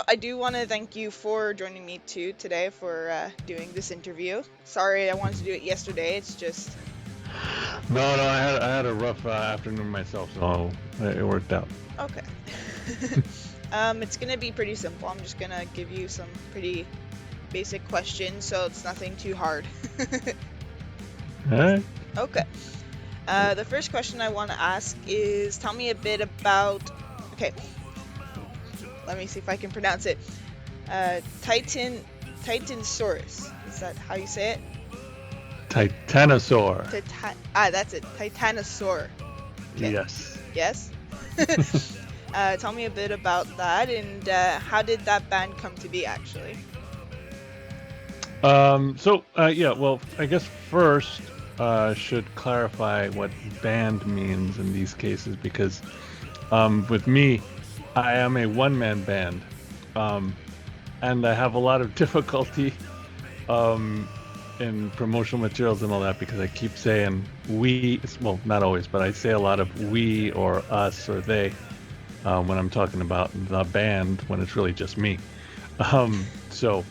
I do want to thank you for joining me too today for doing this interview. Sorry, I wanted to do it yesterday. It's just No, I had a rough afternoon myself, so it worked out. okay. It's gonna be pretty simple. I'm just gonna give you some pretty basic questions, so it's nothing too hard. All right. Okay. The first question I want to ask is, tell me a bit about. Okay, let me see if I can pronounce it. Titanosaurus. Is that how you say it? Titanosaur. That's it. Titanosaur. Okay. Yes. Yes. Tell me a bit about that and how did that band come to be, actually? Yeah. Well, I guess first should clarify what band means in these cases because with me, I am a one-man band, um, and I have a lot of difficulty um, in promotional materials and all that because I keep saying we. Well, not always, but I say a lot of we or us or they when I'm talking about the band when it's really just me. Um, so,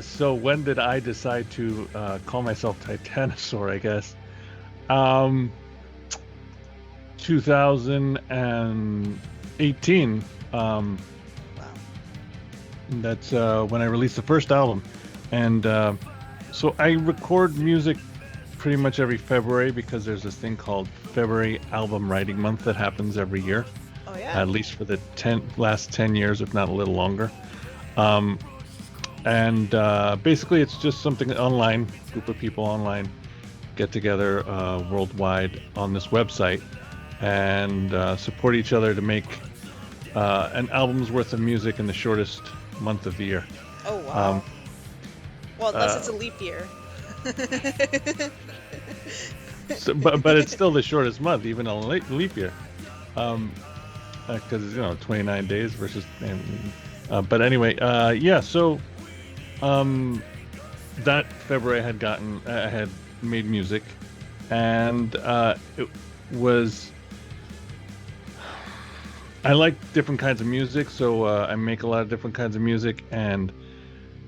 so when did I decide to call myself Titanosaur? I guess 2018. Wow. That's when I released the first album, and so I record music pretty much every February because there's this thing called February Album Writing Month that happens every year, Oh, yeah. at least for the last 10 years, if not a little longer. Um, and basically, it's just something online, group of people online get together worldwide on this website and support each other to make an album's worth of music in the shortest month of the year. Oh, Um, wow. Well, unless it's uh, a leap year. but it's still the shortest month, even on a leap year, because 29 days versus. But anyway, yeah. So um, that February I had made music, and it was I like different kinds of music, so I make a lot of different kinds of music, and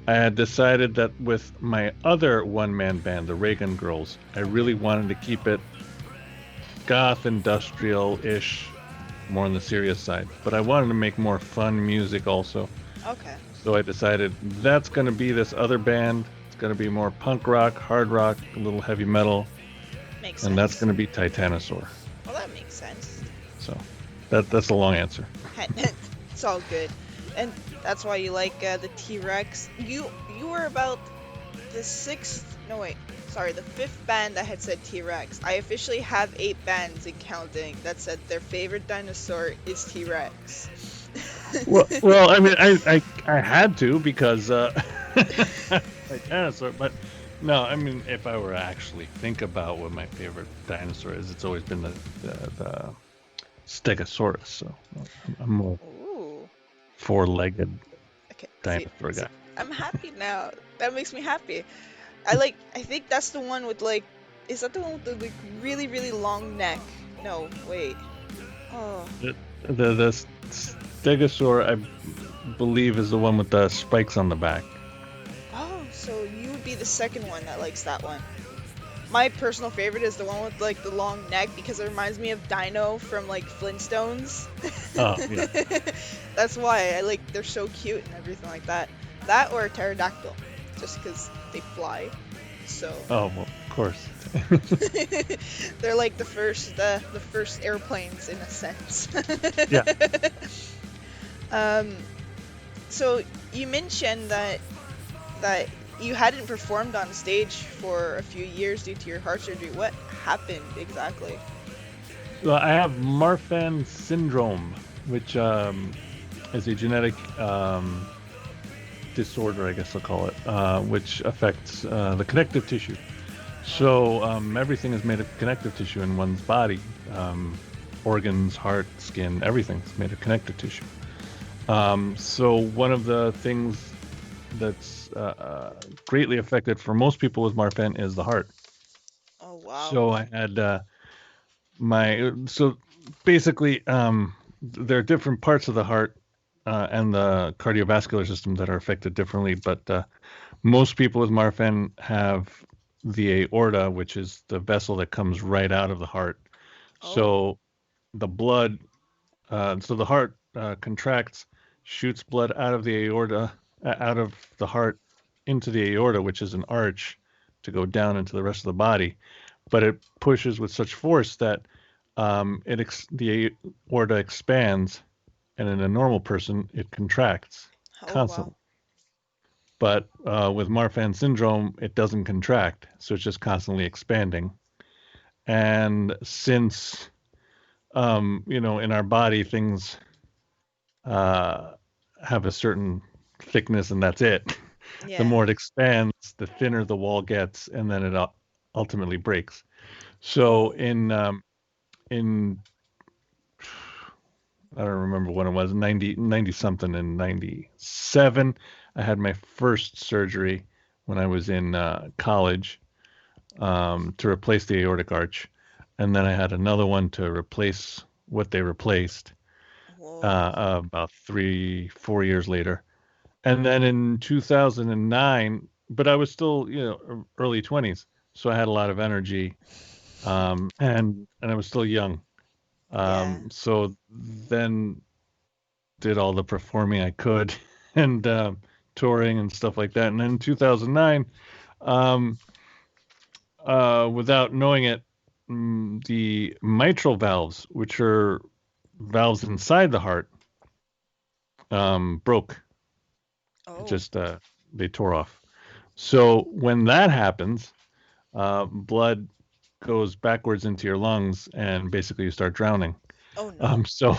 I had decided that with my other one-man band, the Reagan Girls, I really wanted to keep it goth industrial-ish, more on the serious side. But I wanted to make more fun music also. Okay. So I decided that's going to be this other band. It's going to be more punk rock, hard rock, a little heavy metal, Makes and that's sense. going to be Titanosaur. Well, that makes sense. So that's a long answer. It's all good. And that's why you like the T-Rex. You were about the sixth, no wait, sorry, the fifth band that had said T-Rex. I officially have 8 bands and counting that said their favorite dinosaur is T-Rex. Well, I mean, I had to because like dinosaur, but no, I mean, if I were to actually think about what my favorite dinosaur is, it's always been the Stegosaurus. So I'm more Ooh. four-legged Okay. dinosaur See, guy. I'm happy now. That makes me happy. I think that's the one with like, is that the one with the like really really long neck? No, wait. Oh. The Stegosaur, I believe, is the one with the spikes on the back. Oh, so you would be the second one that likes that one. My personal favorite is the one with like the long neck because it reminds me of Dino from like Flintstones. Oh yeah. That's why I like they're so cute and everything like that. That or a pterodactyl, just because they fly. So Oh well, of course. they're like the first airplanes in a sense. Yeah. um, so you mentioned that you hadn't performed on stage for a few years due to your heart surgery. What happened exactly? Well, I have Marfan syndrome, which is a genetic disorder, I guess I'll call it, which affects the connective tissue. So everything is made of connective tissue in one's body. Organs, heart, skin, everything's made of connective tissue. So one of the things that's greatly affected for most people with Marfan is the heart. Oh wow. So I had my so basically there are different parts of the heart and the cardiovascular system that are affected differently. But most people with Marfan have the aorta, which is the vessel that comes right out of the heart. Oh, So the blood, so the heart contracts, shoots blood out of the aorta, out of the heart into the aorta, which is an arch to go down into the rest of the body. But it pushes with such force that the aorta expands, and in a normal person, it contracts oh wow. constantly. But with Marfan syndrome, it doesn't contract, so it's just constantly expanding. And since in our body, things uh, have a certain thickness, and that's it. The Yeah. more it expands, the thinner the wall gets, and then it ultimately breaks. So Oh, in I don't remember when it was, 90 something in 97. I had my first surgery when I was in college to replace the aortic arch. And then I had another one to replace what they replaced whoa. about 4 years later. And then in 2009, but I was still, early 20s. So I had a lot of energy and I was still young. Yeah. So then did all the performing I could and touring and stuff like that. And then in 2009, um, without knowing it, the mitral valves, which are valves inside the heart, broke. It Oh. just they tore off. So when that happens, blood goes backwards into your lungs, and basically you start drowning. Oh no. So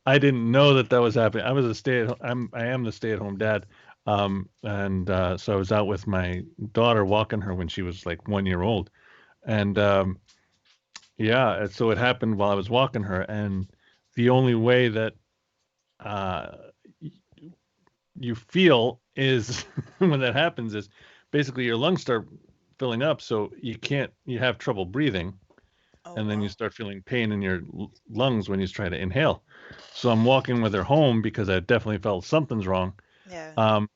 I didn't know that that was happening. I was a stay at I am the stay at home dad. And so I was out with my daughter walking her when she was like 1 year old. And yeah, and so it happened while I was walking her. And the only way that uh, you feel is when that happens is basically your lungs start filling up. So you have trouble breathing. Oh And then you wow. start feeling pain in your lungs when you try to inhale. So I'm walking with her home because I definitely felt something's wrong. Yeah. Um,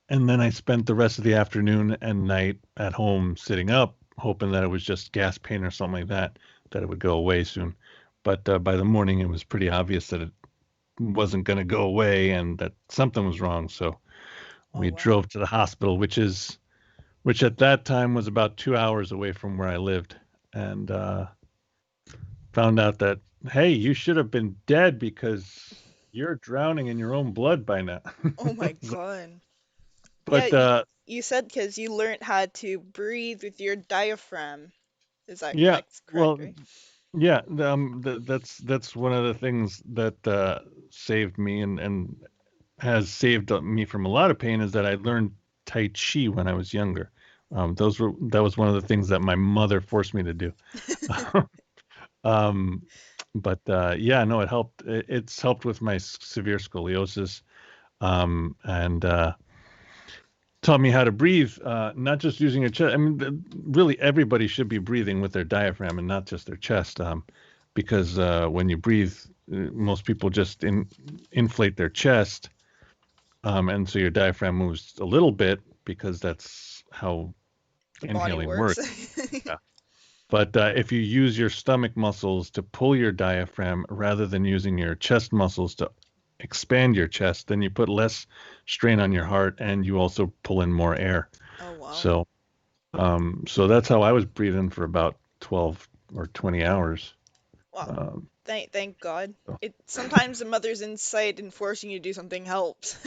and then I spent the rest of the afternoon and night at home sitting up, hoping that it was just gas pain or something like that, that it would go away soon. But by the morning, it was pretty obvious that it wasn't going to go away and that something was wrong. So Oh we wow. drove to the hospital, which at that time was about 2 hours away from where I lived, and found out that, hey, you should have been dead because you're drowning in your own blood by now. Oh my So- God. Yeah, but you said because you learned how to breathe with your diaphragm. Is that yeah, that's correct, well, right? yeah, that's one of the things that saved me and has saved me from a lot of pain is that I learned Tai Chi when I was younger. That was one of the things that my mother forced me to do. um, but yeah, no, it's helped with my severe scoliosis, and taught me how to breathe, not just using your chest. I mean, really, everybody should be breathing with their diaphragm and not just their chest, because when you breathe, most people just inflate their chest, and so your diaphragm moves a little bit because that's how The body inhaling works. works. Yeah. But if you use your stomach muscles to pull your diaphragm rather than using your chest muscles to expand your chest, then you put less strain on your heart and you also pull in more air. Oh wow. So, so that's how I was breathing for about 12 or 20 hours. Wow. Um, Thank God. so- It sometimes the mother's insight in forcing you to do something helps.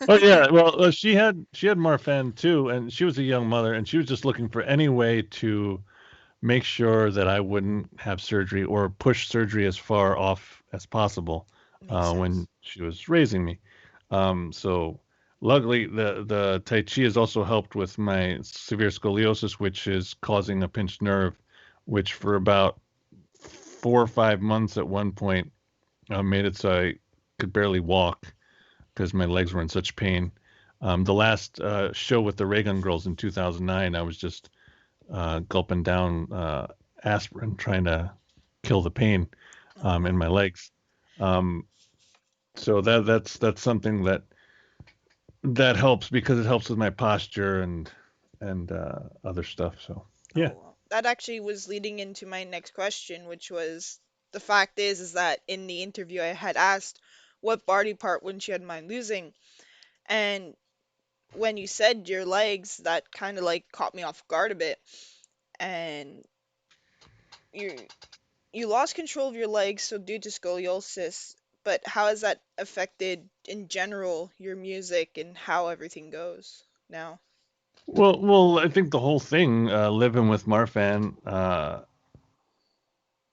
Oh yeah, well, she had Marfan too, and she was a young mother, and she was just looking for any way to make sure that I wouldn't have surgery or push surgery as far off as possible Makes when sense. she was raising me. So luckily, the Tai Chi has also helped with my severe scoliosis, which is causing a pinched nerve, which for about 4 or 5 months at one point made it so I could barely walk because my legs were in such pain. The last show with the Raygun Girls in 2009, I was just gulping down aspirin, trying to kill the pain Oh in wow. my legs. Um, So that's something that helps because it helps with my posture and other stuff. So yeah. Oh, well. That actually was leading into my next question, which was the fact is that in the interview I had asked what body part wouldn't you mind losing, and when you said your legs, that kind of like caught me off guard a bit. And you you lost control of your legs so due to scoliosis, but how has that affected in general your music and how everything goes now? Well, I think the whole thing, living with Marfan,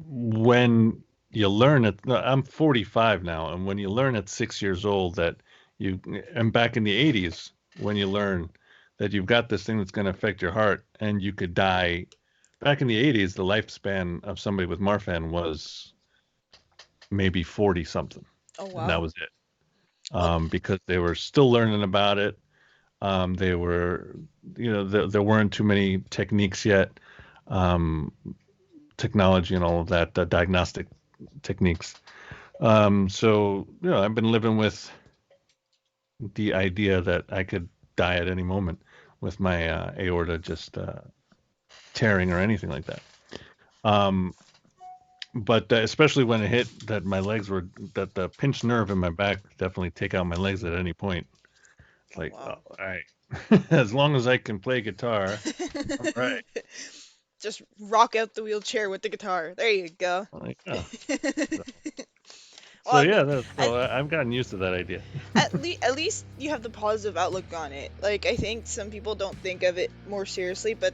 when you learn it, no, I'm 45 now, and when you learn at 6 years old that you, and back in the 80s, when you learn that you've got this thing that's going to affect your heart and you could die. Back in the 80s, the lifespan of somebody with Marfan was maybe 40 something, Oh and that wow. was it. Well, Because they were still learning about it. They were, there weren't too many techniques yet, um, technology and all of that, diagnostic techniques. So, I've been living with the idea that I could die at any moment with my aorta just tearing or anything like that. Um, but especially when it hit that my legs were, that the pinched nerve in my back definitely take out my legs at any point. It's oh like, oh, wow. all right, as long as I can play guitar, all right. Just rock out the wheelchair with the guitar. There you go. I'm like, oh. So, Well, so yeah, at, I've gotten used to that idea. at least you have the positive outlook on it. Like I think some people don't think of it more seriously, but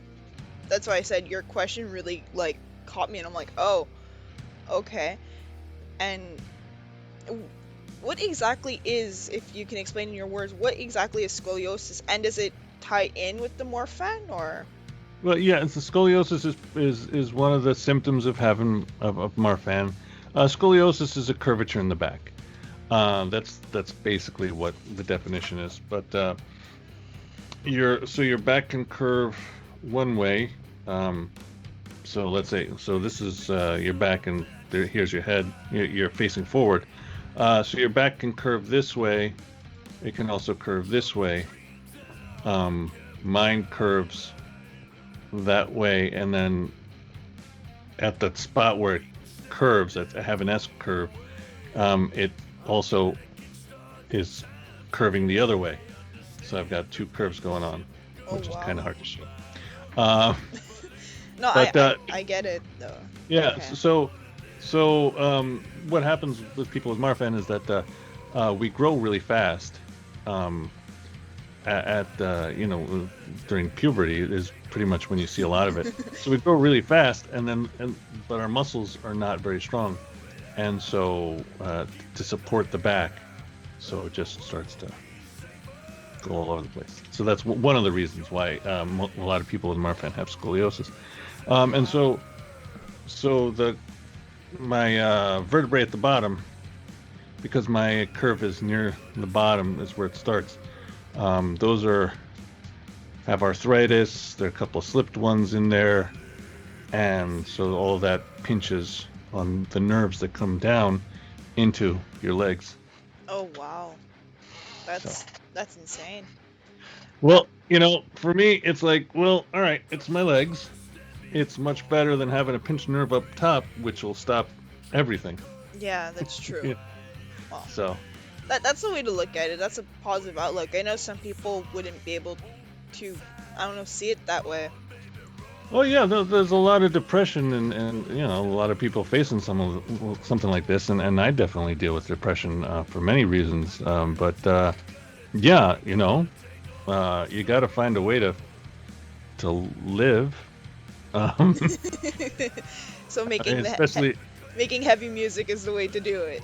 that's why I said your question really like caught me, and I'm like, oh, okay. And w- what exactly is, if you can explain in your words, what exactly is scoliosis, and does it tie in with the morphin or? Well, yeah, it's the scoliosis is one of the symptoms of having of Marfan. Scoliosis is a curvature in the back. That's basically what the definition is. But your back can curve one way. Um, so let's say this is your back, and here's your head. You're facing forward. So your back can curve this way. It can also curve this way. Mine curves that way, and then at the spot where it curves, I have an S curve. It also is curving the other way. So I've got two curves going on, Oh which is kind wow. of hard to show. Uh, No, but I get it though. yeah, Okay. what happens with people with Marfan is that we grow really fast. Um, during puberty is pretty much when you see a lot of it. So we grow really fast, but our muscles are not very strong, and so to support the back, so it just starts to go all over the place. So that's one of the reasons why a lot of people with Marfan have scoliosis. Oh And wow. so the my vertebrae at the bottom, because my curve is near the bottom, is where it starts. Those have arthritis. There are a couple of slipped ones in there, and so all of that pinches on the nerves that come down into your legs. Oh wow. So, That's insane. Uh, well, for me, it's like, well, all right, it's my legs. It's much better than having a pinched nerve up top, which will stop everything. yeah, that's true. Yeah. Well, So, that's the way to look at it. That's a positive outlook. I know some people wouldn't be able to, I don't know, see it that way. oh yeah, there's a lot of depression, and a lot of people facing something like this, and I definitely deal with depression for many reasons. But yeah, you got to find a way to live, um, So especially. making heavy music is the way to do it.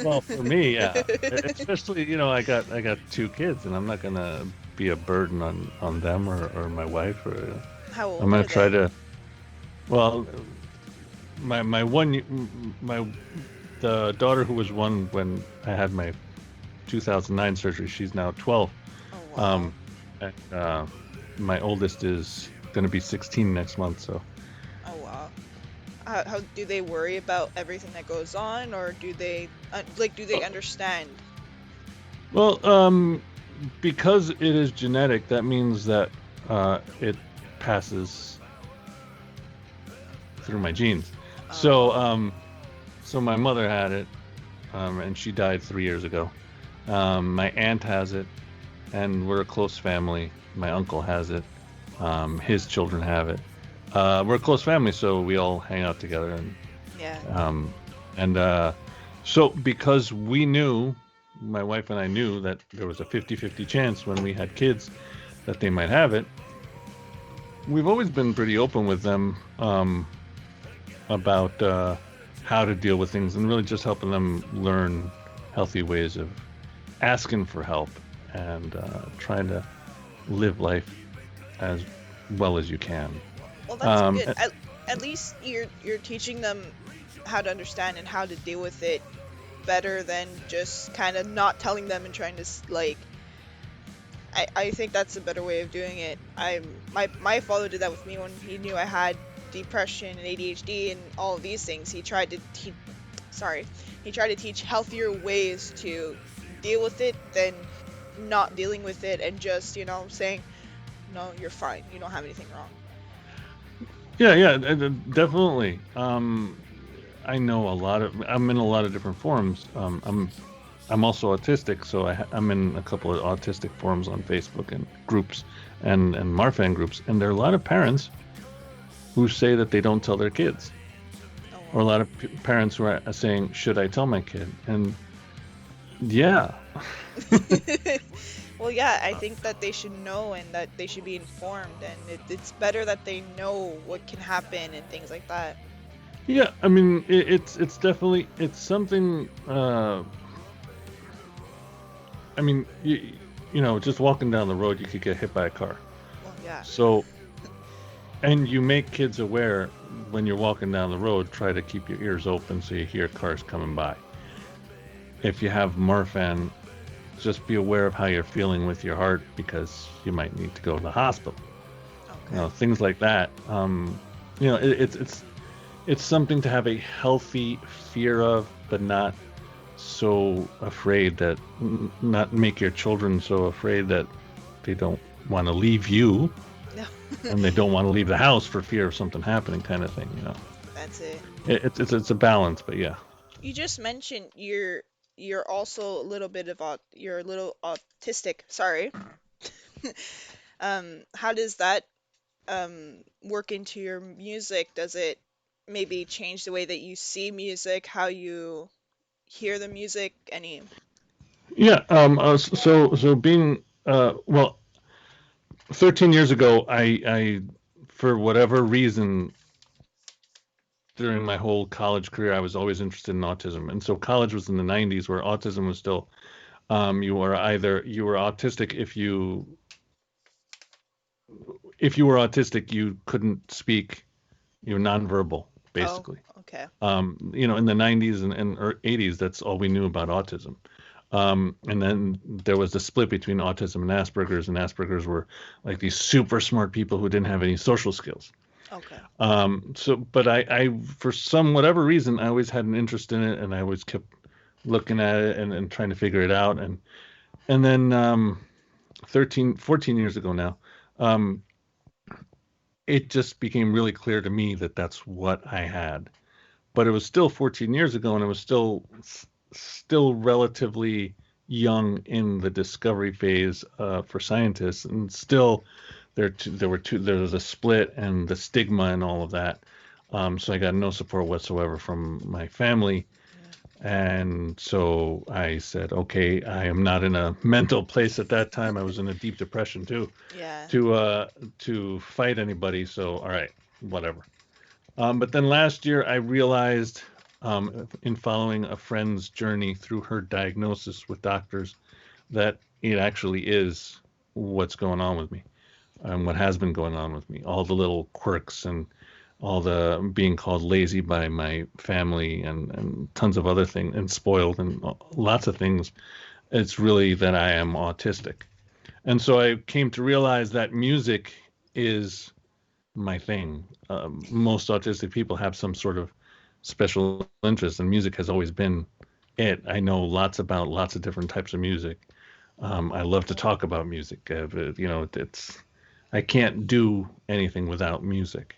Well, for me, yeah, especially I got two kids, and I'm not gonna be a burden on them or my wife, or How I'm old gonna are try they? to. Well, my my the daughter who was one when I had my 2009 surgery, she's now 12. Oh wow. Um, and my oldest is gonna be 16 next month, so Oh wow. How do they worry about everything that goes on, or do they like do they Uh, understand? Well, because it is genetic, that means that it passes through my genes. So, Oh, so my mother had it, and she died 3 years ago. My aunt has it, and we're a close family. My uncle has it. His children have it. We're a close family, so we all hang out together, yeah. um, and so because we knew, my wife and I knew that there was a 50-50 chance when we had kids that they might have it. We've always been pretty open with them about how to deal with things and really just helping them learn healthy ways of asking for help and trying to live life as well as you can. Well, that's Um, good. At least you're teaching them how to understand and how to deal with it better than just kind of not telling them and trying to like I think that's a better way of doing it. My father did that with me when he knew I had depression and ADHD and all of these things. Sorry, he tried to teach healthier ways to deal with it than not dealing with it and just, saying, "No, you're fine. You don't have anything wrong." yeah, yeah, definitely. I know a lot of. I'm in a lot of different forums. I'm also autistic, so I'm in a couple of autistic forums on Facebook and groups and Marfan groups, and there are a lot of parents who say that they don't tell their kids, Oh or a well. lot of parents who are saying, "Should I tell my kid?" And yeah, Well, yeah, I think that they should know and that they should be informed, and it's better that they know what can happen and things like that. yeah. I mean, it's definitely it's something. I mean, just walking down the road, you could get hit by a car. Well, yeah. So, and you make kids aware when you're walking down the road, try to keep your ears open so you hear cars coming by. If you have Marfan, just be aware of how you're feeling with your heart because you might need to go to the hospital. Okay. Things like that. It's something to have a healthy fear of, but not so afraid that not make your children so afraid that they don't want to leave you No. and they don't want to leave the house for fear of something happening, kind of thing. That's it. It's a balance, but yeah. You just mentioned you're also a little bit of you're a little autistic. Sorry. How does that work into your music? Does it maybe change the way that you see music, how you hear the music? Any? Yeah. So being well, 13 years ago, I for whatever reason during my whole college career, I was always interested in autism, and so college was in the 90s, where autism was still you were autistic if you were autistic, you couldn't speak. You were nonverbal, Oh, basically. okay. In the 90s and 80s, that's all we knew about autism. And then there was the split between autism and Asperger's were like these super smart people who didn't have any social skills. Okay. But for some whatever reason, I always had an interest in it, and I always kept looking at it and trying to figure it out. And then 13, 14 years ago now, um, it just became really clear to me that that's what I had. But it was still 14 years ago, and it was still relatively young in the discovery phase for scientists, and still there was a split and the stigma and all of that. So I got no support whatsoever from my family, Yeah. and so I said, okay, I am not in a mental place at that time. I was in a deep depression too, Yeah. to uh, to fight anybody. So all right, whatever. But then last year, I realized in following a friend's journey through her diagnosis with doctors that it actually is what's going on with me and what has been going on with me. All the little quirks and all the being called lazy by my family and tons of other things and spoiled and lots of things. It's really that I am autistic. And so I came to realize that music is my thing. Most autistic people have some sort of special interest, and music has always been it. I know lots about lots of different types of music. I love to talk about music. It's I can't do anything without music.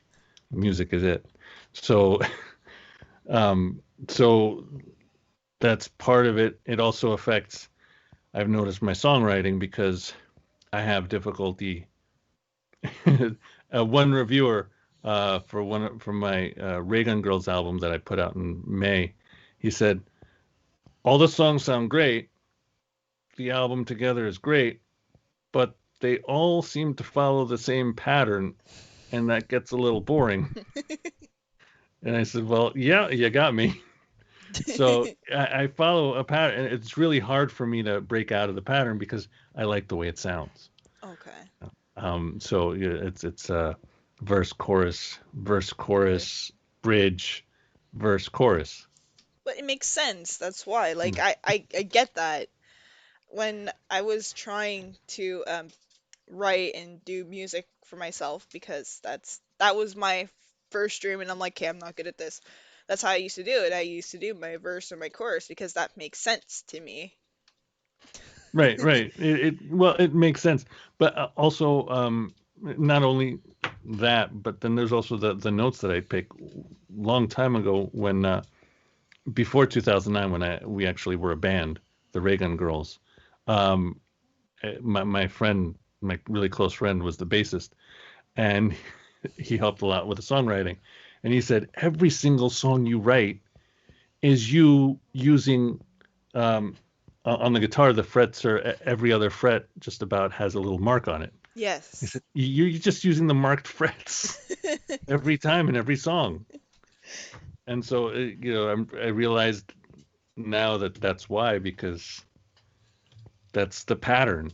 Music is it. So, so that's part of it. It also affects. I've noticed my songwriting because I have difficulty. One reviewer for one from my Raygun Girls album that I put out in May, he said all the songs sound great. The album together is great, but they all seem to follow the same pattern, and that gets a little boring. And I said, well, yeah, you got me. So I follow a pattern, and it's really hard for me to break out of the pattern because I like the way it sounds. Okay. So yeah, it's verse, Chorus. chorus, bridge, verse, chorus. But it makes sense. That's why. Like Mm. I get that. When I was trying to write and do music for myself because that was my first dream and I'm like, okay, I'm not good at this. That's how I used to do it. I used to do my verse or my chorus because that makes sense to me. Right, right. Well, it makes sense, but also not only that, but then there's also the notes that I pick long time ago when before 2009 when I we actually were a band, the Raygun Girls. Um, my friend, my really close friend, was the bassist, and he helped a lot with the songwriting. And he said every single song you write is you using um, on the guitar. The frets are every other fret just about has a little mark on it. He Yes. said you're just using the marked frets every time in every song. And so I realized now that that's why because that's the pattern,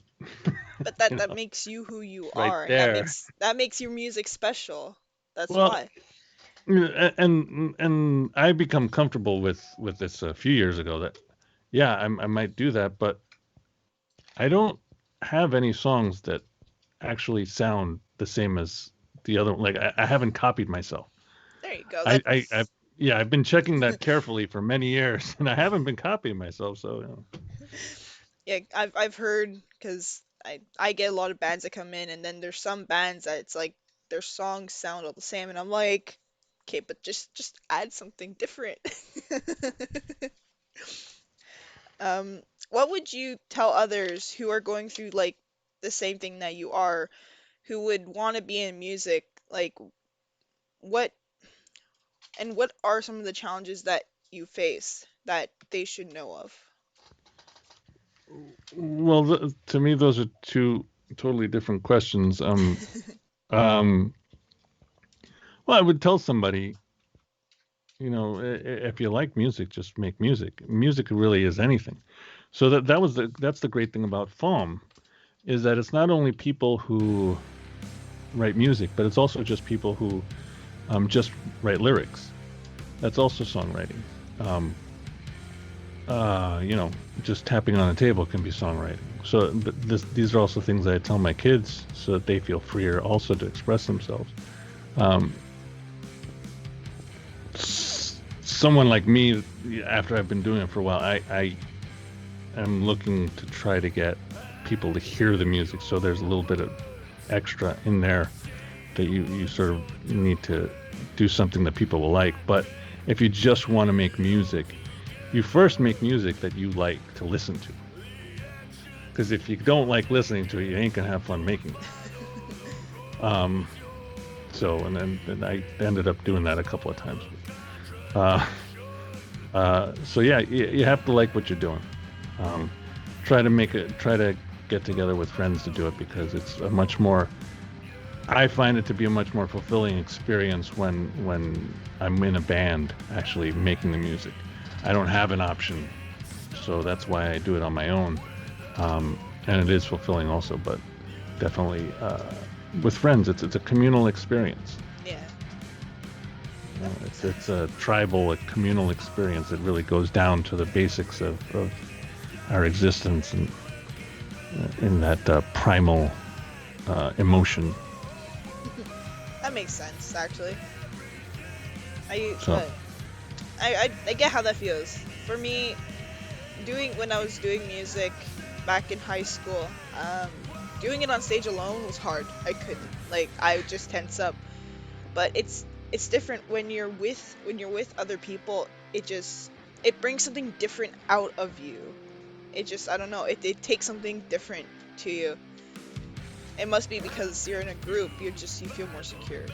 But that you know, makes you who you right are and there. that makes your music special. That's Well, why. and I become comfortable with this a few years ago that yeah I might do that, but I don't have any songs that actually sound the same as the other. Like I haven't copied myself. There you go. I That's yeah I've been checking that carefully for many years, and I haven't been copying myself. So yeah, I've heard because I get a lot of bands that come in, and then there's some bands that it's like their songs sound all the same, and I'm like, okay, but just add something different. Um, what would you tell others who are going through like the same thing that you are, who would want to be in music? Like, what and what are some of the challenges that you face that they should know of? well, to me those are two totally different questions. Um, well, I would tell somebody, if you like music, just make music. Music really is anything. So that's the great thing about FOAM is that it's not only people who write music, but it's also just people who just write lyrics. That's also songwriting. Um, you know, just tapping on a table can be songwriting. So, but these are also things I tell my kids so that they feel freer also to express themselves. Um, Someone like me, after I've been doing it for a while, I am looking to try to get people to hear the music. So there's a little bit of extra in there that you sort of need to do something that people will like. But if you just want to make music, you first make music that you like to listen to. Because if you don't like listening to it, you ain't gonna have fun making it. And then I ended up doing that a couple of times. Uh, so yeah, you have to like what you're doing. Um, try to get together with friends to do it because it's a much more. I find it to be a much more fulfilling experience when I'm in a band actually making the music. I don't have an option, so that's why I do it on my own. And it is fulfilling also, but definitely with friends, it's a communal experience. Yeah, It's a tribal, a communal experience that really goes down to the basics of our existence and in that primal emotion. That makes sense, actually. I So, I get how that feels. For me, doing when I was doing music back in high school, doing it on stage alone was hard. I couldn't. Like I would just tense up. But it's different when you're with other people. It brings something different out of you. It just I don't know. It takes something different to you. It must be because you're in a group. You feel more secure.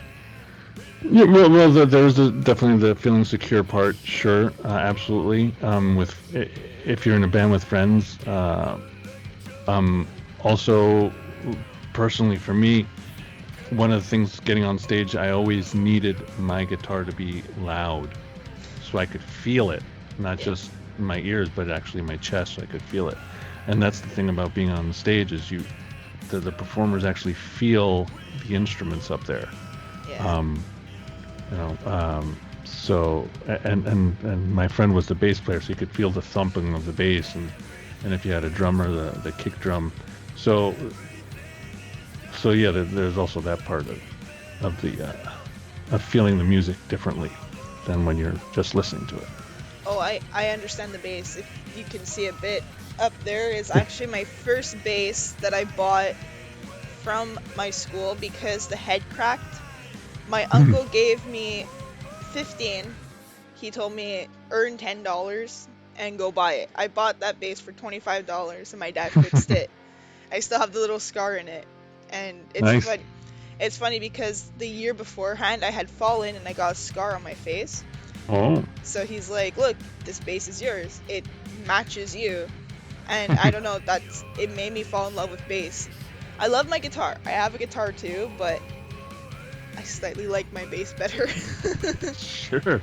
yeah, well, there's definitely the feeling secure part. Sure, absolutely. If you're in a band with friends, um, also personally for me, one of the things getting on stage, I always needed my guitar to be loud so I could feel it, not Yeah. just in my ears, but actually in my chest, so I could feel it. And that's the thing about being on the stage is the performers actually feel the instruments up there. Yeah. Um, you know, so and my friend was the bass player, so you could feel the thumping of the bass, and if you had a drummer, the kick drum. So so yeah, there's also that part of feeling the music differently than when you're just listening to it. Oh, I understand the bass. If you can see a bit up there is actually my first bass that I bought from my school because the head cracked. My uncle gave me 15. He told me earn $10 and go buy it. I bought that bass for $25 and my dad fixed it. I still have the little scar in it. And Nice. it's funny because the year beforehand I had fallen and I got a scar on my face. Oh. So he's like, "Look, this bass is yours. It matches you." And I don't know, it made me fall in love with bass. I love my guitar. I have a guitar too, but I slightly like my bass better. Sure.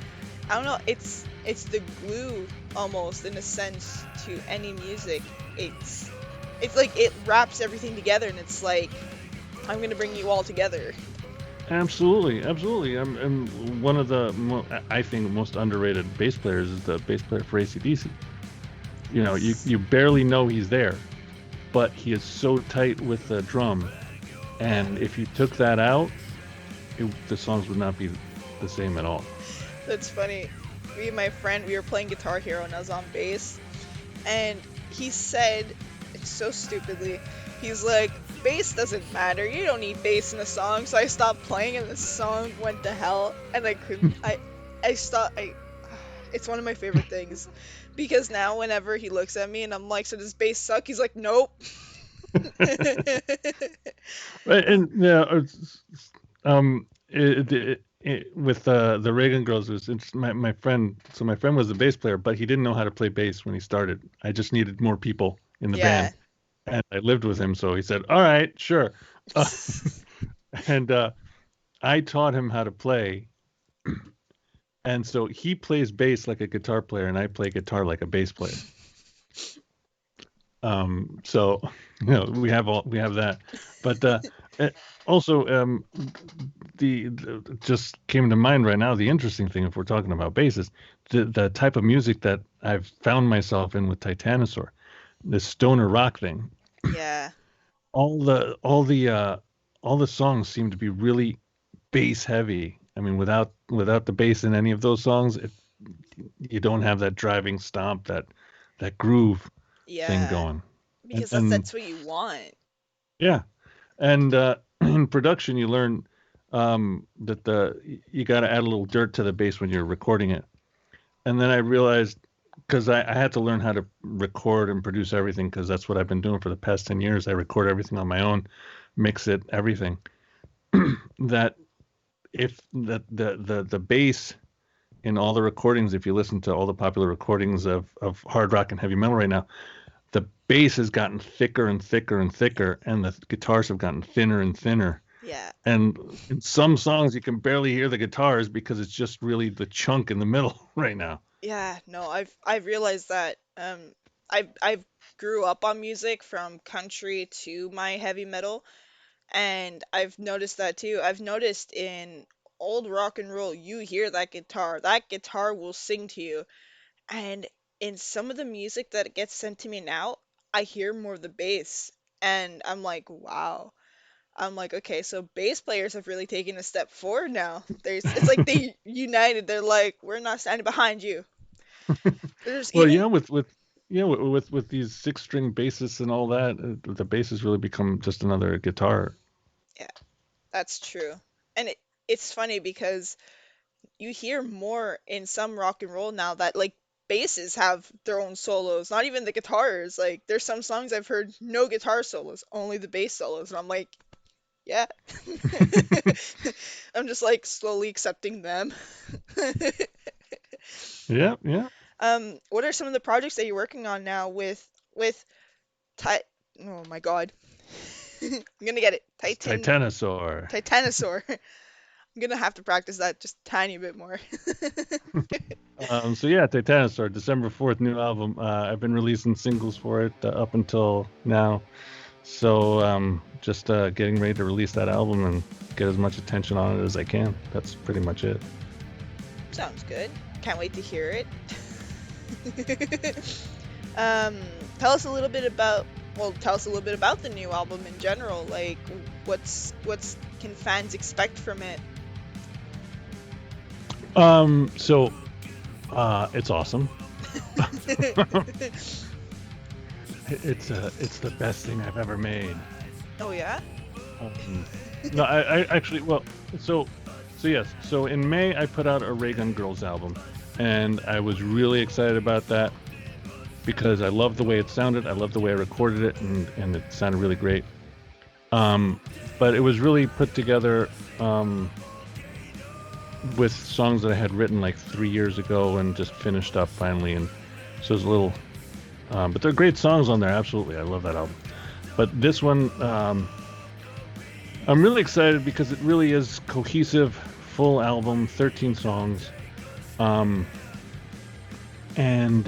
I don't know, it's the glue almost in a sense to any music. It's like it wraps everything together and it's like I'm gonna bring you all together. Absolutely, absolutely. And one of I think most underrated bass players is the bass player for AC/DC. You know, Yes. you barely know he's there, but he is so tight with the drum. Yeah. And if you took that out, the songs would not be the same at all. That's funny. Me and my friend, we were playing Guitar Hero and I was on bass, and he said, so stupidly, he's like, bass doesn't matter. You don't need bass in a song. So I stopped playing and the song went to hell, and I couldn't. I stopped. It's one of my favorite things because now whenever he looks at me and I'm like, so does bass suck? He's like, nope. Right, and yeah, with the Reagan girls, my friend. So my friend was the bass player, but he didn't know how to play bass when he started. I just needed more people in the band, Yeah. and I lived with him, so he said, "All right, sure." Uh, and I taught him how to play, and so he plays bass like a guitar player, and I play guitar like a bass player. So we have that, but uh, also the just came to mind right now. The interesting thing, if we're talking about bass, is the type of music that I've found myself in with Titanosaur, this stoner rock thing. Yeah. All the songs seem to be really bass heavy. I mean, without the bass in any of those songs, you don't have that driving stomp, that groove thing Yeah. going. And Because and that's what you want. yeah, and in production, you learn that you got to add a little dirt to the bass when you're recording it. And then I realized because I had to learn how to record and produce everything because that's what I've been doing for the past 10 years. I record everything on my own, mix it, everything. That if the bass in all the recordings, if you listen to all the popular recordings of hard rock and heavy metal right now, the bass has gotten thicker and thicker and thicker, and the guitars have gotten thinner and thinner. Yeah. And in some songs, you can barely hear the guitars because it's just really the chunk in the middle right now. Yeah, no, I've realized that I've grew up on music from country to my heavy metal, and I've noticed that too. I've noticed in old rock and roll, you hear that guitar. That guitar will sing to you. And in some of the music that gets sent to me now, I hear more of the bass, and I'm like, wow. I'm like, okay, so bass players have really taken a step forward now. It's like they united. They're like, we're not standing behind you. There's Well, even with these six string bassists and all that, the bass has really become just another guitar. yeah, that's true. And it's funny because you hear more in some rock and roll now that like basses have their own solos, not even the guitars. Like there's some songs I've heard no guitar solos, only the bass solos, and I'm like, yeah. I'm just like slowly accepting them. Yeah, yeah. What are some of the projects that you're working on now with Ti oh my God. I'm gonna get it. It's Titanosaur. Titanosaur. I'm gonna have to practice that just tiny bit more. So yeah, Titanosaur, December 4th, new album. I've been releasing singles for it up until now. So just getting ready to release that album and get as much attention on it as I can. That's pretty much it. Sounds good. Can't wait to hear it. Um, tell us a little bit about, well, tell us a little bit about the new album in general. Like, what's can fans expect from it? So it's awesome. It's the best thing I've ever made. Oh yeah? Um, no, I actually, well, so so yes, so in May I put out a Ray Gun Girls album, and I was really excited about that because I love the way it sounded. I love the way I recorded it, and it sounded really great. Um, but it was really put together with songs that I had written like 3 years ago and just finished up finally, and so it was a little. But they're great songs on there. Absolutely, I love that album. But this one, I'm really excited because it really is cohesive, full album, 13 songs, um, and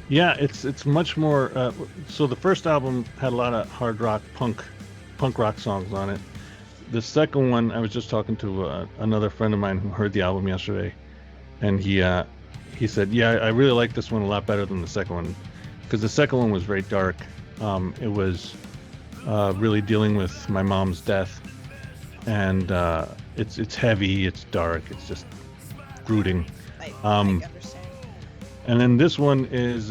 yeah, it's much more. So the first album had a lot of hard rock, punk rock songs on it. The second one, I was just talking to another friend of mine who heard the album yesterday, and he said, "Yeah, I really like this one a lot better than the second one, because the second one was very dark. It was really dealing with my mom's death, and it's heavy, it's dark, it's just brooding. I Um, understand. and then this one is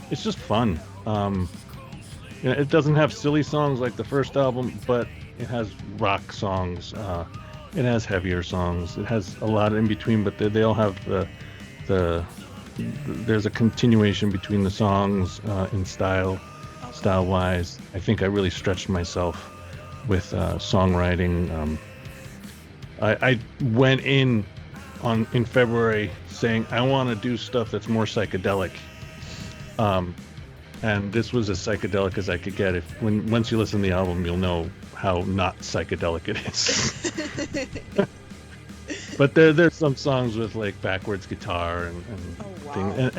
it's just fun. It doesn't have silly songs like the first album, but it has rock songs. It has heavier songs. It has a lot in between, but they all have the there's a continuation between the songs in style Okay. wise. I think I really stretched myself with songwriting. I went in February saying I want to do stuff that's more psychedelic. Um, and this was as psychedelic as I could get. If once you listen to the album, you'll know how not psychedelic it is. But there's some songs with like backwards guitar and Oh thing, wow.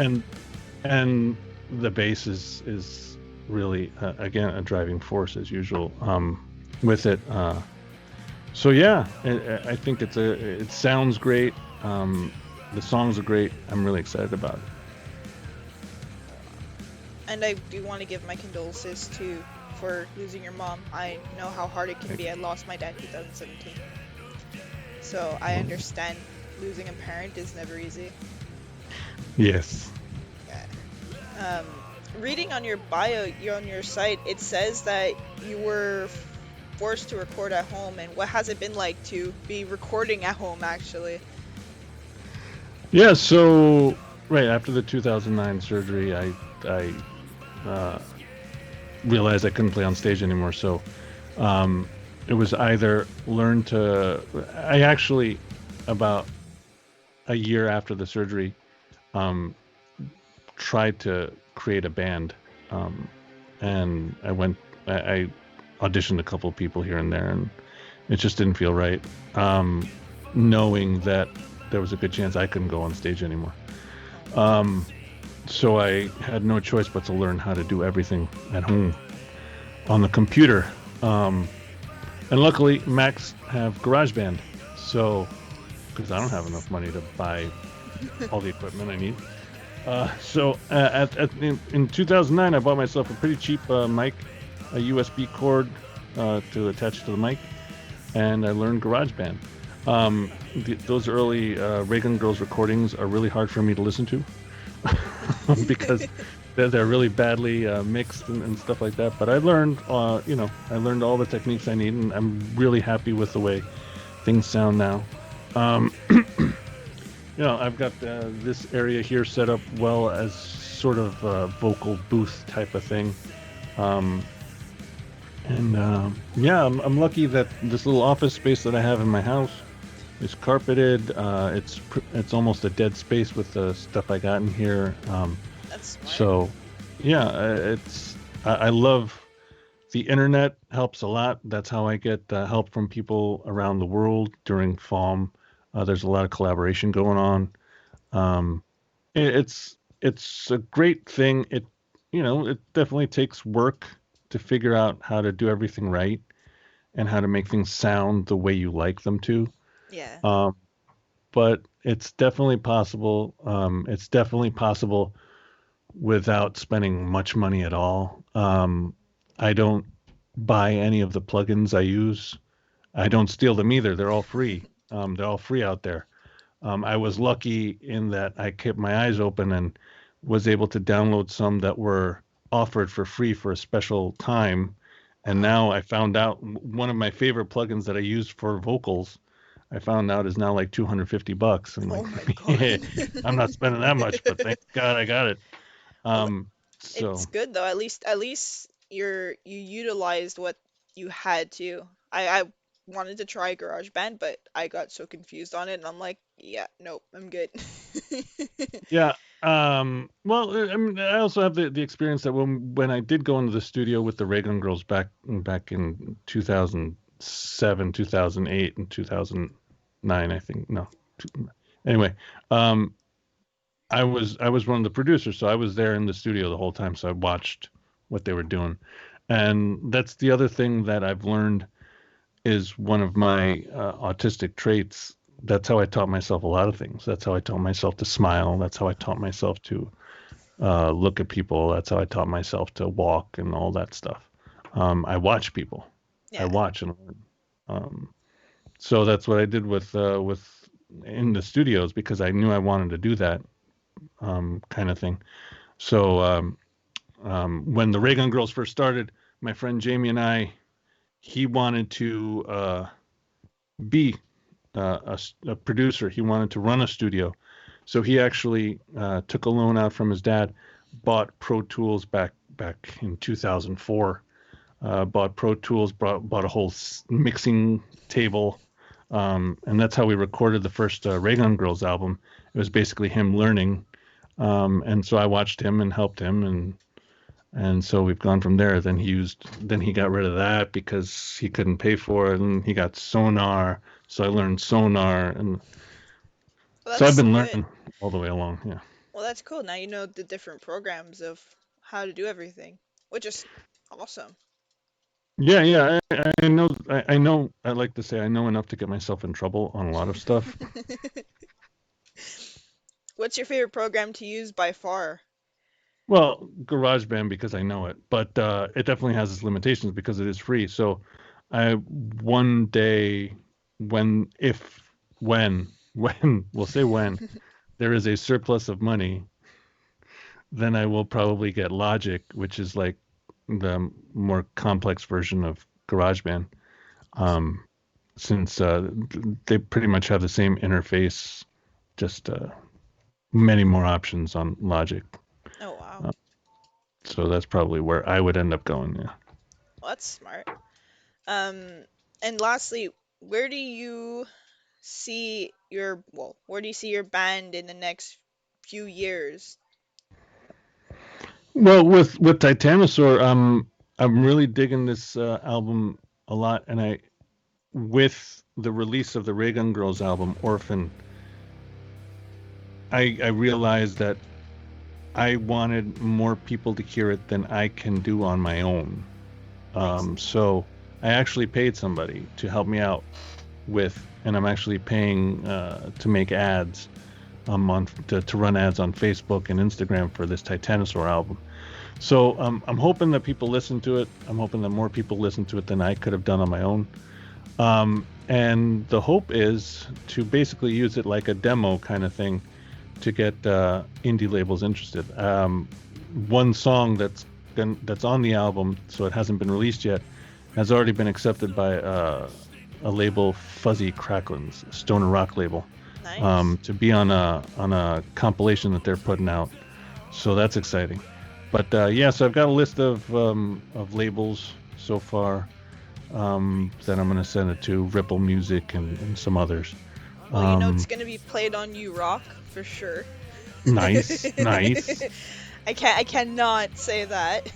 and the bass is really again a driving force as usual with it. So yeah, I think it sounds great. The songs are great. I'm really excited about it. And I do want to give my condolences to for losing your mom. I know how hard it can Thank be. I lost my dad in 2017. So I you. understand losing a parent is never easy. Yes. Yeah. Um, reading on your bio, you're on your site, it says that you were forced to record at home. And what has it been like to be recording at home, actually? Yeah. So right after the 2009 surgery, I uh, realized I couldn't play on stage anymore. So um, it was either learn to. I actually about a year after the surgery um, tried to create a band, um, and I auditioned a couple of people here and there, and it just didn't feel right. Um, Knowing that there was a good chance I couldn't go on stage anymore. Oh wow. Um, so I had no choice but to learn how to do everything at home on the computer. Um, and luckily, Macs have GarageBand, so because I don't have enough money to buy all the equipment I need. In 2009, I bought myself a pretty cheap mic, a USB cord, to attach to the mic, and I learned GarageBand. Those early Reagan Girls recordings are really hard for me to listen to because they're really badly mixed and stuff like that. But I learned, I learned all the techniques I need, and I'm really happy with the way things sound now. Um, I've got this area here set up well as sort of a vocal booth type of thing. Um, and yeah, I'm lucky that this little office space that I have in my house is carpeted. It's almost a dead space with the stuff I got in here. That's smart. So yeah, I love the internet helps a lot. That's how I get help from people around the world during FOM. There's a lot of collaboration going on. Um, it's a great thing. It definitely takes work to figure out how to do everything right and how to make things sound the way you like them to. Yeah. Um, but it's definitely possible. It's definitely possible without spending much money at all. I don't buy any of the plugins I use. I don't steal them either. They're all free. They're all free out there. I was lucky in that I kept my eyes open and was able to download some that were offered for free for a special time. And Wow. now I found out one of my favorite plugins that I use for vocals, I found out is now like $250. I'm like, Oh my God. yeah, I'm not spending that much, but thank God I got it. Well, Um, it's so good though. At least you utilized what you had to. I wanted to try GarageBand, but I got so confused on it, and I'm like, yeah, nope, I'm good. yeah. Well, I mean, I also have the experience that when I did go into the studio with the Reagan Girls back in 2007, 2008, and 2009, I think. No, anyway, um, I was one of the producers, so I was there in the studio the whole time, so I watched what they were doing, and that's the other thing that I've learned is one of my autistic traits. That's how I taught myself a lot of things. That's how I taught myself to smile. That's how I taught myself to look at people. That's how I taught myself to walk and all that stuff. I watch people. I Yeah. watch and learn. So that's what I did with in the studios because I knew I wanted to do that kind of thing. So when the Raygun Girls first started, my friend Jamie and I, he wanted to be a producer. He wanted to run a studio. So he actually took a loan out from his dad, bought Pro Tools back in 2004. Bought Pro Tools, bought a whole mixing table, and that's how we recorded the first Raygun Girls album. It was basically him learning, and so I watched him and helped him, and so we've gone from there. Then he got rid of that because he couldn't pay for it, and he got Sonar. So I learned Sonar, and Well, so I've that's been good. learning all the way along. Yeah. Well, that's cool. Now you know the different programs of how to do everything, which is awesome. Yeah, yeah, I know. I know. I like to say I know enough to get myself in trouble on a lot of stuff. What's your favorite program to use by far? Well, GarageBand because I know it, but it definitely has its limitations because it is free. So, I one day when we'll say when there is a surplus of money, then I will probably get Logic, which is like the more complex version of GarageBand. Awesome. Um, since they pretty much have the same interface, just many more options on Logic. Oh wow. Uh, so that's probably where I would end up going. Yeah. Well, that's smart. Um, and lastly, where do you where do you see your band in the next few years? Well, with Titanosaur, I'm really digging this album a lot, and I with the release of the Raygun Girls album, Orphan, I realized that I wanted more people to hear it than I can do on my own. Nice. So I actually paid somebody to help me out with, and I'm actually paying to make ads to run ads on Facebook and Instagram for this Titanosaur album. So I'm hoping that people listen to it. I'm hoping that more people listen to it than I could have done on my own. And the hope is to basically use it like a demo kind of thing to get indie labels interested. One song that's on the album, so it hasn't been released yet, has already been accepted by a label, Fuzzy Cracklins, a stoner rock label, Nice. to be on a compilation that they're putting out. So that's exciting. But yeah, so I've got a list of labels so far that I'm gonna send it to Ripple Music and some others. Well, it's Um, gonna be played on You Rock for sure. nice, nice. I cannot say that.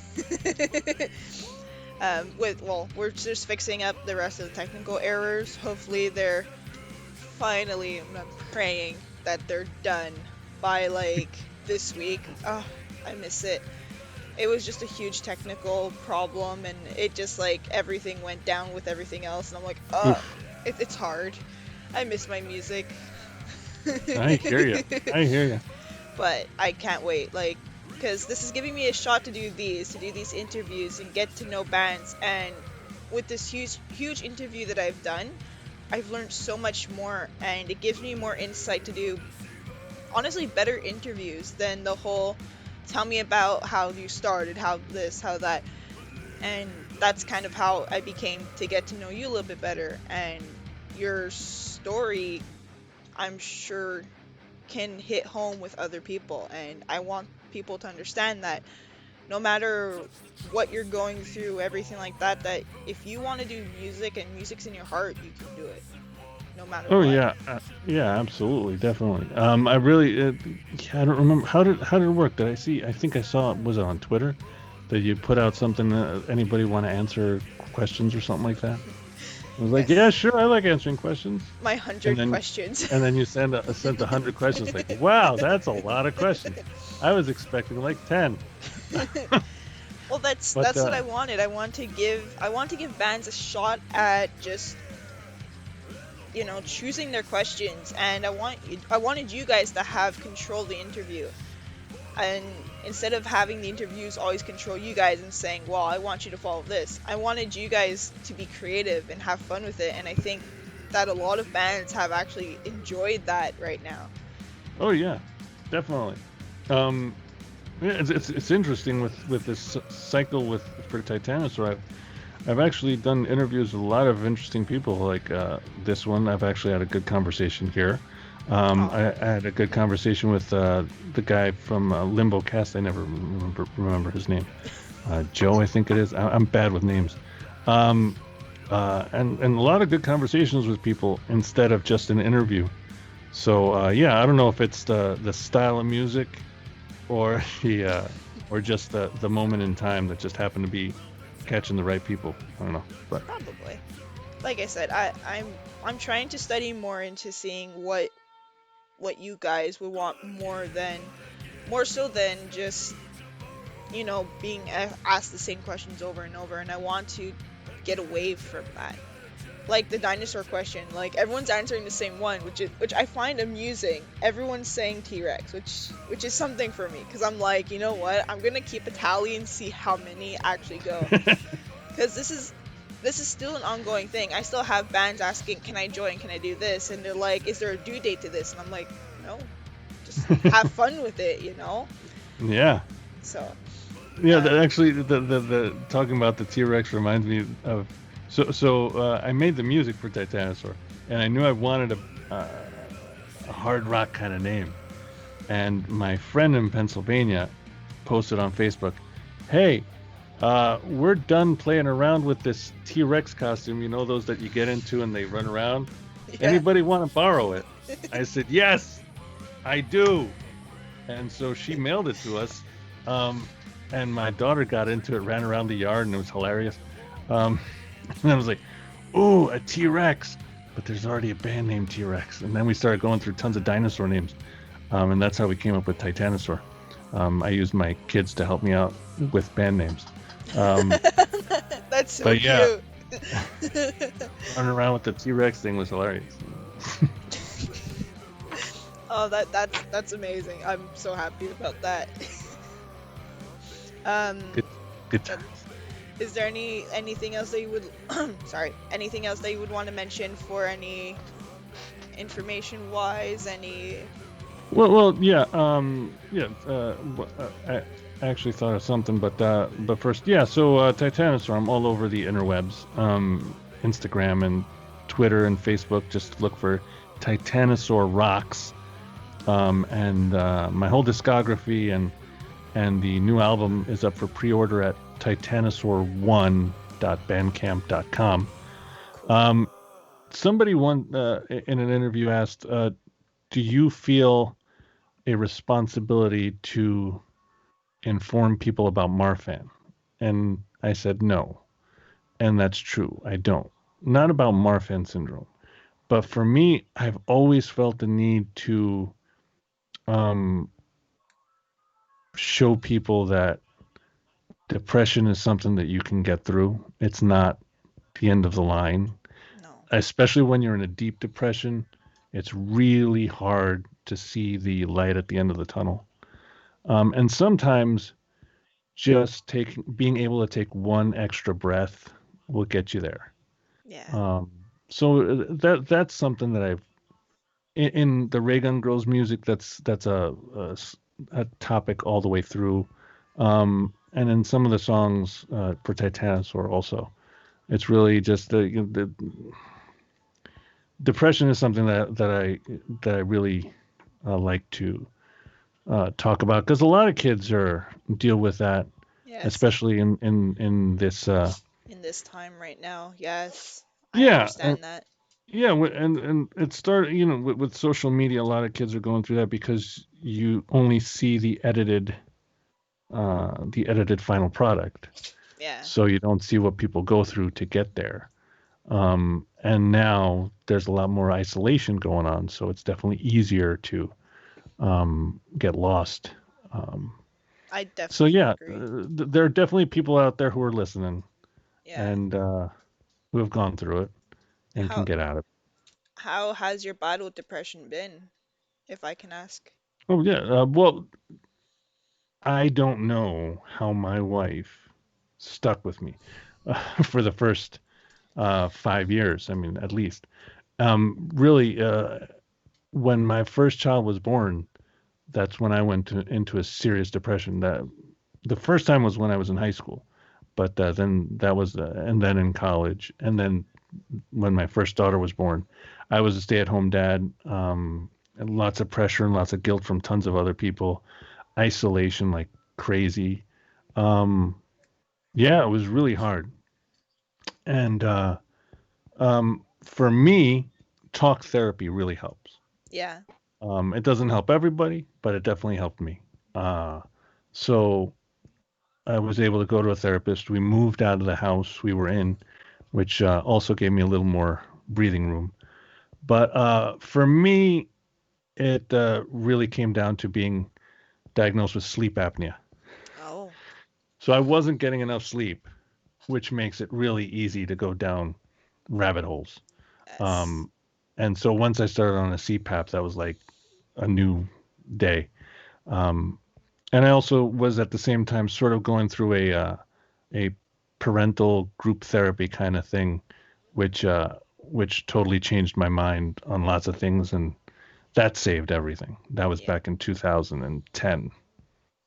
We're just fixing up the rest of the technical errors. Hopefully they're finally, I'm praying that they're done by like this week. Oh, I miss it. It was just a huge technical problem, and it just like everything went down with everything else, and I'm like, Oof. it's hard. I miss my music. I hear you. I hear you. But I can't wait, like, because this is giving me a shot to do these interviews and get to know bands. And with this huge interview that I've done, I've learned so much more, and it gives me more insight to do honestly better interviews than the whole tell me about how you started, how this, how that. And that's kind of how I became to get to know you a little bit better. And your story, I'm sure, can hit home with other people. And I want people to understand that no matter what you're going through, everything like that, that if you want to do music and music's in your heart, you can do it no matter Oh what. yeah, yeah, absolutely, definitely. I really, yeah, I don't remember how did it work. Did I see? I think I saw it. Was it on Twitter that you put out something? Anybody want to answer questions or something like that? I was like, yeah, Yes. sure, I like answering questions. My And 100 then questions. and then you sent 100 questions. Like, wow, that's a lot of questions. I was expecting like 10. Well, that's But that's what I wanted. I want to give bands a shot at just, choosing their questions, and I wanted you guys to have control of the interview. And instead of having the interviews always control you guys and saying, "Well, I want you to follow this." I wanted you guys to be creative and have fun with it, and I think that a lot of bands have actually enjoyed that right now. oh yeah, definitely. Um, yeah, it's interesting with this cycle with for Titanosaur. I've actually done interviews with a lot of interesting people. Like this one, I've actually had a good conversation here. Oh, I had a good conversation with the guy from Limbo Cast. I never remember his name. Joe, I think it is. I'm bad with names. Um, and a lot of good conversations with people instead of just an interview. So yeah, I don't know if it's the style of music or or just the moment in time that just happened to be catching the right people. I don't know, but probably. Like I said, I'm trying to study more into seeing what you guys would want more so than just being asked the same questions over and over, and I want to get away from that. Like the dinosaur question, like everyone's answering the same one, which I find amusing. Everyone's saying T-Rex, which is something for me because I'm like, you know what? I'm gonna keep a tally and see how many actually go, because this is still an ongoing thing. I still have bands asking, "Can I join? Can I do this?" And they're like, "Is there a due date to this?" And I'm like, "No, just have fun with it." yeah, So, yeah. uh, Actually, the talking about the T Rex reminds me of I made the music for Titanosaur, and I knew I wanted a hard rock kind of name, and my friend in Pennsylvania posted on Facebook, "Hey, we're done playing around with this T Rex costume. You know those that you get into and they run around. yeah. Anybody want to borrow it?" I said, "Yes, I do." And so she mailed it to us. Um, and my daughter got into it, ran around the yard, and it was hilarious. Um, and I was like, "Ooh, a T Rex!" But there's already a band named T Rex. And then we started going through tons of dinosaur names, and that's how we came up with Titanosaur. I used my kids to help me out with band names. Um, That's so but yeah, cute. running around with the T Rex thing was hilarious. Oh, that's amazing. I'm so happy about that. Um, Good, good that times. is there anything else that you would sorry, anything else that you would want to mention for any information wise, any Well, yeah, yeah. I actually thought of something, but first, yeah. So, Titanosaur, I'm all over the interwebs, Instagram and Twitter and Facebook. Just look for Titanosaur Rocks, and my whole discography and the new album is up for pre-order at titanosaur1.bandcamp.com. cool. Um, somebody in an interview asked, "Do you feel a responsibility to inform people about Marfan?" And I said no. And that's true. I don't. Not about Marfan syndrome. But for me, I've always felt the need to um, show people that depression is something that you can get through. It's not the end of the line, No. especially when you're in a deep depression. It's really hard to see the light at the end of the tunnel. And sometimes being able to take one extra breath will get you there. Yeah. Um, so that's something that I've in the Raygun Girls music. That's a topic all the way through, and in some of the songs for Titanosaur also. It's really just the depression is something that I really like to talk about because a lot of kids are deal with that, Yes. especially in this In this time right now. Yes. I yeah understand that. yeah and it started with social media. A lot of kids are going through that because you only see the edited final product, Yeah. so you don't see what people go through to get there. And now there's a lot more isolation going on, so it's definitely easier to get lost. um, I so definitely yeah, agree. there are definitely people out there who are listening Yeah. and who have gone through it and can How get out of it. how has your battle with depression been, if I can ask? Oh yeah, well, I don't know how my wife stuck with me for the first 5 years. I mean, at least. Really, when my first child was born, that's when I into a serious depression. That the first time was when I was in high school, but then that was and then in college, and then when my first daughter was born, I was a stay-at-home dad. And lots of pressure and lots of guilt from tons of other people, isolation like crazy. Um, yeah, it was really hard. And for me, talk therapy really helps. Yeah. It doesn't help everybody, but it definitely helped me. Uh, so I was able to go to a therapist. We moved out of the house we were in, which also gave me a little more breathing room. But for me, it really came down to being diagnosed with sleep apnea. Oh. So I wasn't getting enough sleep, which makes it really easy to go down rabbit holes. Yes. Um, and so once I started on a CPAP, that was like a new day. Um, and I also was at the same time sort of going through a parental group therapy kind of thing, which totally changed my mind on lots of things, and that saved everything. That was Yeah. back in 2010,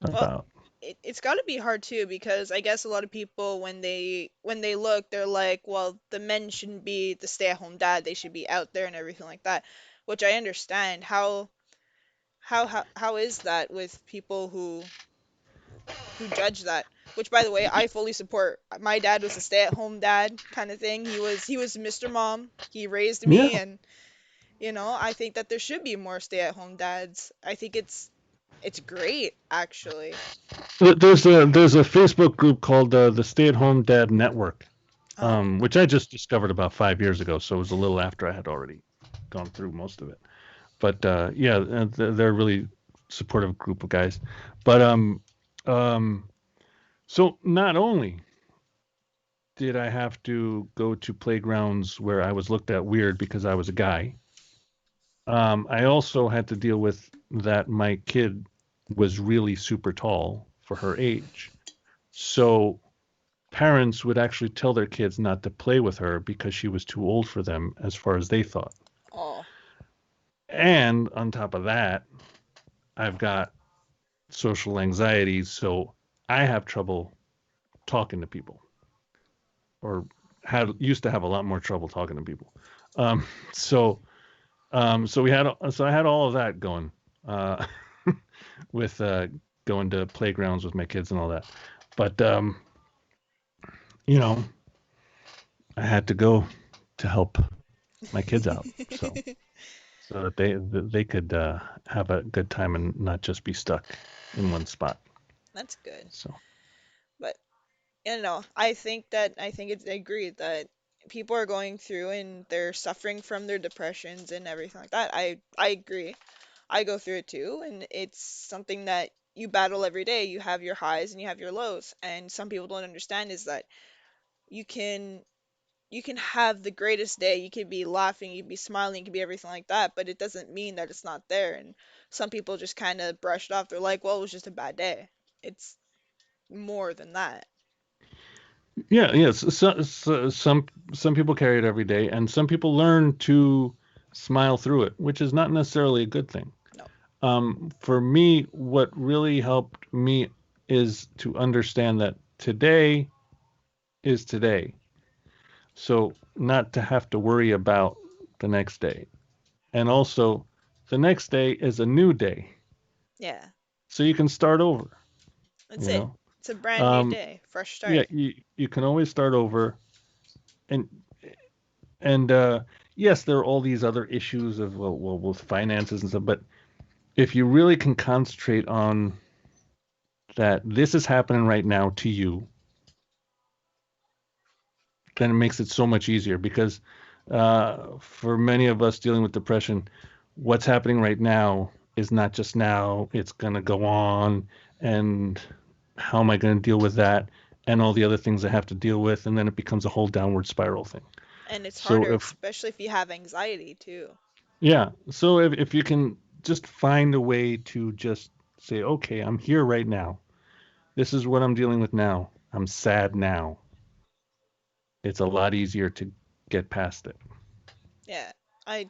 Well, about. it's got to be hard too because I guess a lot of people when they look, they're like, well, the men shouldn't be the stay-at-home dad. They should be out there and everything like that, which I understand. How is that with people who judge that? Which, by the way, I fully support. My dad was a stay-at-home dad kind of thing. He was Mr. Mom. He raised Yeah. me, and I think that there should be more stay-at-home dads. I think it's great, actually. There's a Facebook group called the Stay at Home Dad Network, Oh, which I just discovered about 5 years ago. So it was a little after I had already gone through most of it. But yeah, they're a really supportive group of guys. But um, so not only did I have to go to playgrounds where I was looked at weird because I was a guy, I also had to deal with that my kid was really super tall for her age. So parents would actually tell their kids not to play with her because she was too old for them, as far as they thought. Oh, And on top of that, I've got social anxiety, so I have trouble talking to people, or had used to have a lot more trouble talking to people. Um, so so I had all of that going uh, with going to playgrounds with my kids and all that. But you know, I had to go to help my kids out, so that they could have a good time and not just be stuck in one spot. that's good. So But I think it's I agree that people are going through and they're suffering from their depressions and everything like that. I agree. I go through it too, and it's something that you battle every day. You have your highs and you have your lows, and some people don't understand is that you can you can have the greatest day. You can be laughing, you can be smiling, you can be everything like that, but it doesn't mean that it's not there. And some people just kind of brush it off. They're like, "Well, it was just a bad day." It's more than that. yeah, yes. Some people carry it every day, and some people learn to smile through it, which is not necessarily a good thing. No. For me, what really helped me is to understand that today is today. So not to have to worry about the next day. And also, the next day is a new day. Yeah. So you can start over, That's you it. know? It's a brand new Um, day, fresh yeah, start. you can always start over. And and yes, there are all these other issues of with finances and stuff, but if you really can concentrate on that this is happening right now to you, then it makes it so much easier because for many of us dealing with depression, what's happening right now is not just now, it's going to go on. And how am I going to deal with that? And all the other things I have to deal with. And then it becomes a whole downward spiral thing. And it's So harder, if, especially if you have anxiety too. yeah, so if you can just find a way to just say, okay, I'm here right now. This is what I'm dealing with now. I'm sad now. It's a lot easier to get past it. Yeah. I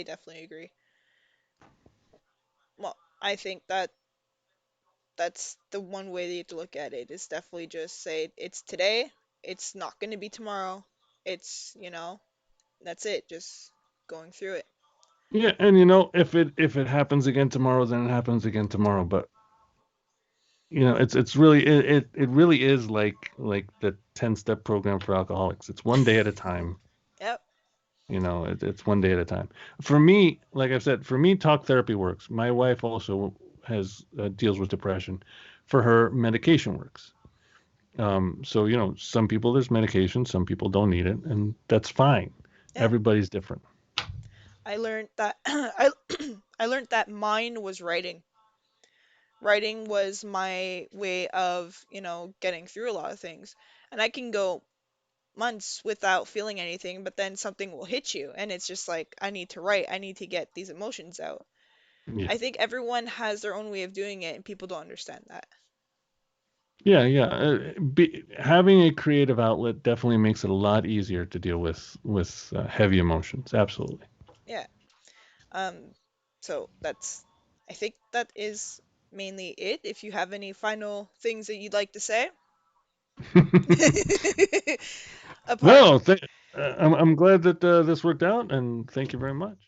definitely agree. Well, I think that that's the one way that you have to look at it is definitely just say it's today, it's not going to be tomorrow. It's, that's it, just going through it. Yeah, and if it happens again tomorrow, then it happens again tomorrow. But it's really it really is like the 10-step program for alcoholics. It's one day at a time. Yep. It's one day at a time. For me, like I've said, for me, talk therapy works. My wife also has deals with depression. For her, medication works. So some people there's medication, some people don't need it, and that's fine. Yeah. Everybody's different. I learned that I learned that mine was writing. Writing was my way of, getting through a lot of things. And I can go months without feeling anything, but then something will hit you, and it's just like, I need to write, I need to get these emotions out. Yeah. I think everyone has their own way of doing it, and people don't understand that. Yeah, yeah. Having a creative outlet definitely makes it a lot easier to deal with heavy emotions. Absolutely. Yeah. Um, so I think that is mainly it. If you have any final things that you'd like to say, apart No, I'm glad that this worked out, and thank you very much.